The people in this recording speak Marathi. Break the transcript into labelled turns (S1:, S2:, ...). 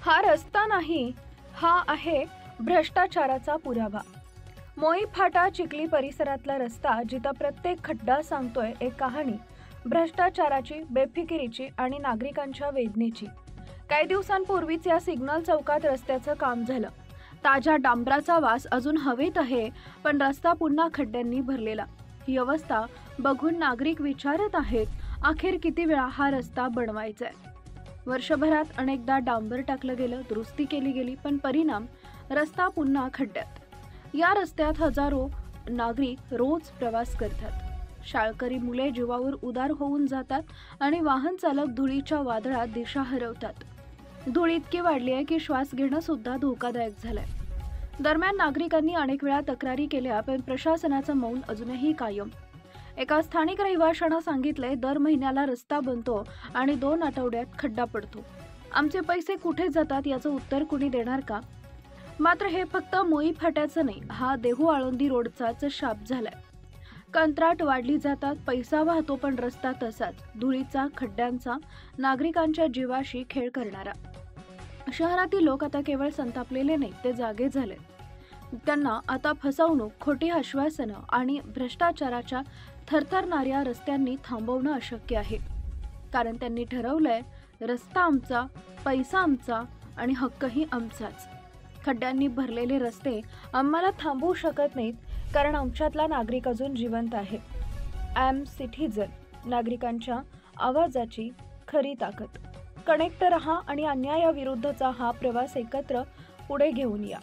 S1: हा रस्ता नाही, हा आहे भ्रष्टाचाराचा पुरावा। मोई फाटा चिखली परिसरातला रस्ता, जिथं प्रत्येक खड्डा सांगतोय एक कहाणी भ्रष्टाचाराची, बेफिकिरीची आणि नागरिकांच्या वेदनेची। काही दिवसांपूर्वीच या सिग्नल चौकात रस्त्याचं काम झालं। ताज्या डांबराचा वास अजून हवेत आहे, पण रस्ता पुन्हा खड्ड्यांनी भरलेला। ही अवस्था बघून नागरिक विचारत आहेत, अखेर किती वेळा हा रस्ता बनवायचाय? वर्षभरात अनेकदा डांबर टाकलं गेलं, दुरुस्ती केली गेली, पण परिणाम रस्ता पुन्हा खड्ड्यात। या रस्त्यात हजारो नागरिक रोज प्रवास करतात। शाळकरी मुले जीवावर उदार होऊन जातात आणि वाहन चालक धुळीच्या वादळात दिशा हरवतात। धूळ इतकी वाढली आहे की श्वास घेणं सुद्धा धोकादायक झालंय। दरम्यान नागरिकांनी अनेक वेळा तक्रारी केल्या, पण प्रशासनाचं मौन अजूनही कायम। एका स्थानिक रहिवाशानं सांगितलंय, दर महिन्याला रस्ता बनतो आणि 2 आठवड्यात खड्डा पडतो। आमचे पैसे कुठे जातात याचं उत्तर कुणी देणार का? मात्र हे फक्त मोई फाट्याचं नाही, हा देहू आळंदी रोडचाच शाप झालाय। कंत्राट वाढली जातात, पैसा वाहतो, पण रस्ता तसाच, धुळीचा, खड्ड्यांचा, नागरिकांच्या जीवाशी खेळ करणारा। शहरातील लोक आता केवळ संतापलेले नाही, ते जागे झाले। त्यांना आता फसवणूक, खोटी आश्वासनं आणि भ्रष्टाचाराच्या थरथरणाऱ्या रस्त्यांनी थांबवणं अशक्य आहे। कारण त्यांनी ठरवलंय, रस्ता आमचा, पैसा आमचा आणि हक्कही आमचाच। खड्ड्यांनी भरलेले रस्ते आम्हाला थांबवू शकत नाहीत, कारण आमच्यातला नागरिक अजून जिवंत आहे। आय एम सिटीजन, नागरिकांच्या आवाजाची खरी ताकद। कनेक्ट रहा आणि अन्यायाविरुद्धचा हा प्रवास एकत्र पुढे घेऊन या।